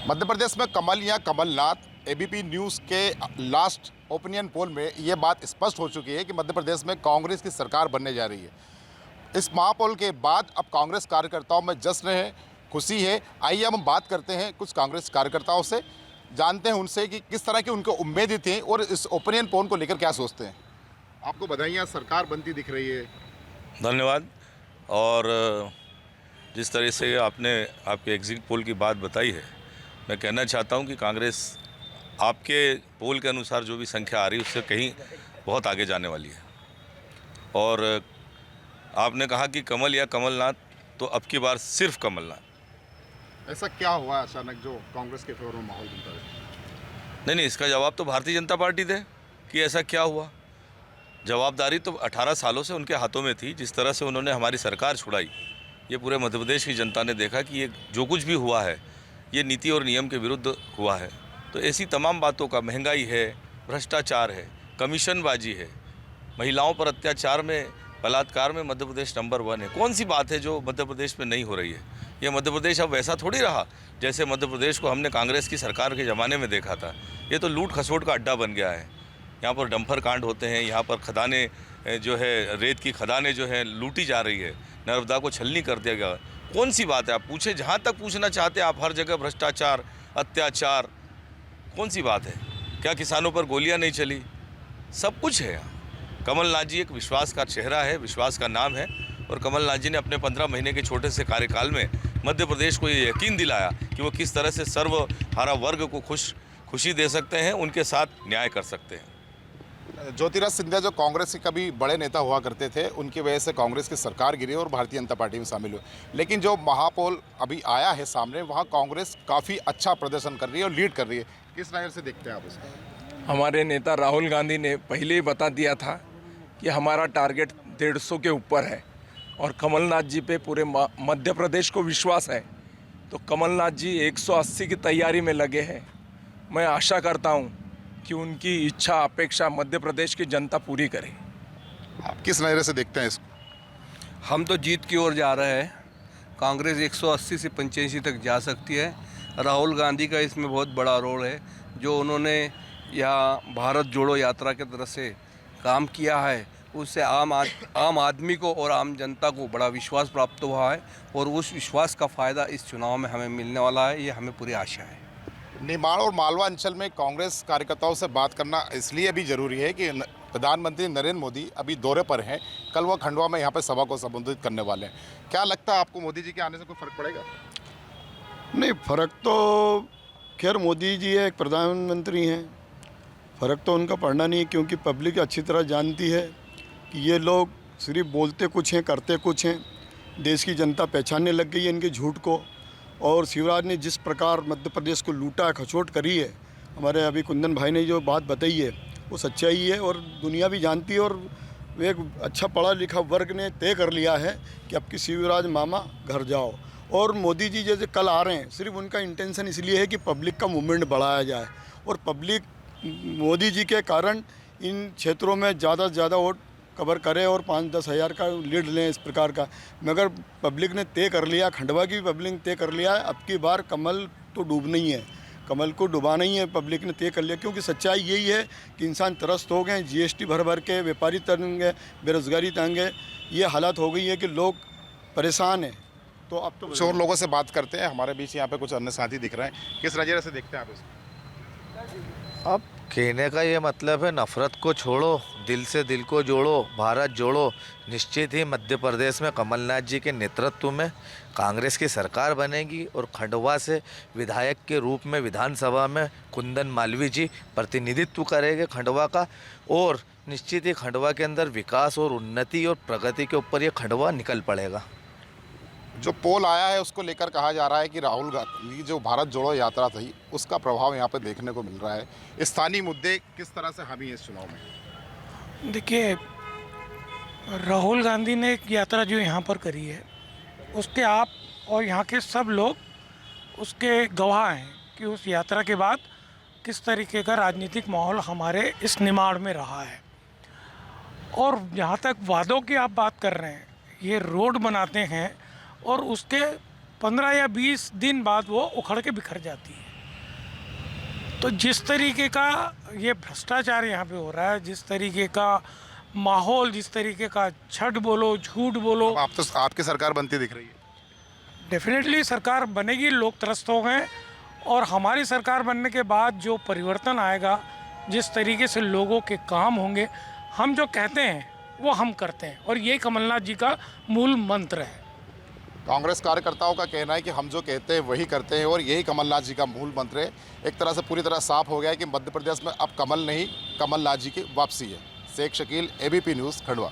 मध्य प्रदेश में कमल या Kamal Nath, ABP news के लास्ट ओपिनियन पोल में ये बात स्पष्ट हो चुकी है कि मध्य प्रदेश में कांग्रेस की सरकार बनने जा रही है। इस महापोल के बाद अब कांग्रेस कार्यकर्ताओं में जश्न है, खुशी है। आइए हम बात करते हैं कुछ कांग्रेस कार्यकर्ताओं से, जानते हैं उनसे कि किस तरह की उनको उम्मीदें थी और इस ओपिनियन पोल को लेकर क्या सोचते हैं। आपको बधाइयाँ, सरकार बनती दिख रही है। धन्यवाद। और जिस तरह से आपने आपके एग्जिट पोल की बात बताई है, मैं कहना चाहता हूं कि कांग्रेस आपके पोल के अनुसार जो भी संख्या आ रही है उससे कहीं बहुत आगे जाने वाली है। और आपने कहा कि कमल या कमलनाथ, तो अब की बार सिर्फ कमलनाथ। ऐसा क्या हुआ अचानक जो कांग्रेस के फेवर में माहौल बनता है? नहीं, इसका जवाब तो भारतीय जनता पार्टी दे कि ऐसा क्या हुआ। जवाबदारी तो 18 सालों से उनके हाथों में थी। जिस तरह से उन्होंने हमारी सरकार छुड़ाई, ये पूरे मध्य प्रदेश की जनता ने देखा कि ये जो कुछ भी हुआ है ये नीति और नियम के विरुद्ध हुआ है। तो ऐसी तमाम बातों का, महंगाई है, भ्रष्टाचार है, कमीशनबाजी है, महिलाओं पर अत्याचार में, बलात्कार में मध्य प्रदेश नंबर 1 है। कौन सी बात है जो मध्य प्रदेश में नहीं हो रही है? ये मध्य प्रदेश अब वैसा थोड़ी रहा जैसे मध्य प्रदेश को हमने कांग्रेस की सरकार के ज़माने में देखा था। ये तो लूट खसोट का अड्डा बन गया है। यहाँ पर डंपर कांड होते हैं, यहाँ पर खदानें जो है, रेत की खदानें जो है लूटी जा रही है, नर्मदा को छलनी कर दिया गया। कौन सी बात है? आप पूछे, जहाँ तक पूछना चाहते हैं आप, हर जगह भ्रष्टाचार, अत्याचार, कौन सी बात है? क्या किसानों पर गोलियां नहीं चली? सब कुछ है यहाँ। कमलनाथ जी एक विश्वास का चेहरा है, विश्वास का नाम है। और कमलनाथ जी ने अपने 15 महीने के छोटे से कार्यकाल में मध्य प्रदेश को ये यकीन दिलाया कि वो किस तरह से सर्वहारा वर्ग को खुशी दे सकते हैं, उनके साथ न्याय कर सकते हैं। ज्योतिराज सिंधिया जो कांग्रेस के कभी बड़े नेता हुआ करते थे, उनकी वजह से कांग्रेस की सरकार गिरी और भारतीय जनता पार्टी में शामिल हुए। लेकिन जो महापोल अभी आया है सामने, वहाँ कांग्रेस काफ़ी अच्छा प्रदर्शन कर रही है और लीड कर रही है। किस नज़र से देखते हैं आप उसको? हमारे नेता राहुल गांधी ने पहले ही बता दिया था कि हमारा टारगेट 150 के ऊपर है और कमलनाथ जी पे पूरे मध्य प्रदेश को विश्वास है। तो कमलनाथ जी 180 की तैयारी में लगे हैं। मैं आशा करता हूं कि उनकी इच्छा, अपेक्षा मध्य प्रदेश की जनता पूरी करे। आप किस नज़र से देखते हैं इसको? हम तो जीत की ओर जा रहे हैं। कांग्रेस 180 से 85 तक जा सकती है। राहुल गांधी का इसमें बहुत बड़ा रोल है। जो उन्होंने यहाँ भारत जोड़ो यात्रा की तरफ से काम किया है, उससे आम आदमी को और आम जनता को बड़ा विश्वास प्राप्त हुआ है और उस विश्वास का फ़ायदा इस चुनाव में हमें मिलने वाला है। ये हमें पूरी आशा है। निमाड़ और मालवा अंचल में कांग्रेस कार्यकर्ताओं से बात करना इसलिए भी ज़रूरी है कि प्रधानमंत्री नरेंद्र मोदी अभी दौरे पर हैं। कल वो खंडवा में यहाँ पर सभा को संबोधित करने वाले हैं। क्या लगता है आपको, मोदी जी के आने से कोई फ़र्क पड़ेगा? नहीं, फ़र्क तो खैर मोदी जी एक प्रधानमंत्री हैं, फ़र्क तो उनका पड़ना नहीं है, क्योंकि पब्लिक अच्छी तरह जानती है कि ये लोग सिर्फ बोलते कुछ हैं, करते कुछ हैं। देश की जनता पहचानने लग गई है इनके झूठ को। और शिवराज ने जिस प्रकार मध्य प्रदेश को लूटा, खचोट करी है, हमारे अभी कुंदन भाई ने जो बात बताई है वो सच्चाई है और दुनिया भी जानती है। और एक अच्छा पढ़ा लिखा वर्ग ने तय कर लिया है कि अब की शिवराज मामा घर जाओ। और मोदी जी जैसे कल आ रहे हैं, सिर्फ उनका इंटेंशन इसलिए है कि पब्लिक का मूवमेंट बढ़ाया जाए और पब्लिक मोदी जी के कारण इन क्षेत्रों में ज़्यादा से ज़्यादा वोट कवर करे और 5-10 हज़ार का लीड लें, इस प्रकार का। मगर पब्लिक ने तय कर लिया, खंडवा की पब्लिक ने तय कर लिया है, अब की बार कमल तो डूबना ही है, कमल को डुबाना ही है। पब्लिक ने तय कर लिया, क्योंकि सच्चाई यही है कि इंसान त्रस्त हो गए, जीएसटी भर भर के, व्यापारी तंग है, बेरोजगारी तंग है, ये हालात हो गई है कि लोग परेशान हैं। तो अब तो कुछ और लोगों से बात करते हैं। हमारे बीच यहाँ पे कुछ अन्य साथी दिख रहे हैं। किस नज़र से देखते हैं आप इसको? अब कहने का ये मतलब है, नफ़रत को छोड़ो, दिल से दिल को जोड़ो, भारत जोड़ो। निश्चित ही मध्य प्रदेश में कमलनाथ जी के नेतृत्व में कांग्रेस की सरकार बनेगी और खंडवा से विधायक के रूप में विधानसभा में कुंदन मालवीय जी प्रतिनिधित्व करेंगे खंडवा का। और निश्चित ही खंडवा के अंदर विकास और उन्नति और प्रगति के ऊपर ये खंडवा निकल पड़ेगा। जो पोल आया है उसको लेकर कहा जा रहा है कि राहुल गांधी जो भारत जोड़ो यात्रा थी, उसका प्रभाव यहाँ पे देखने को मिल रहा है। स्थानीय मुद्दे किस तरह से हावी है इस चुनाव में? देखिए, राहुल गांधी ने एक यात्रा जो यहाँ पर करी है, उसके आप और यहाँ के सब लोग उसके गवाह हैं कि उस यात्रा के बाद किस तरीके का राजनीतिक माहौल हमारे इस निमाड़ में रहा है। और जहाँ तक वादों की आप बात कर रहे हैं, ये रोड बनाते हैं और उसके 15 या 20 दिन बाद वो उखड़ के बिखर जाती है। तो जिस तरीके का ये भ्रष्टाचार यहाँ पे हो रहा है, जिस तरीके का माहौल, जिस तरीके का झूठ बोलो, झूठ बोलो, अब आप तो आपकी सरकार बनती दिख रही है। डेफिनेटली सरकार बनेगी, लोग त्रस्त हो गए और हमारी सरकार बनने के बाद जो परिवर्तन आएगा, जिस तरीके से लोगों के काम होंगे, हम जो कहते हैं वो हम करते हैं और ये कमलनाथ जी का मूल मंत्र है। कांग्रेस कार्यकर्ताओं का कहना है कि हम जो कहते हैं वही करते हैं और यही कमलनाथ जी का मूल मंत्र है। एक तरह से पूरी तरह साफ हो गया है कि मध्य प्रदेश में अब कमल नहीं, कमलनाथ जी की वापसी है। Shekh Shakeel, ABP news, Khandwa.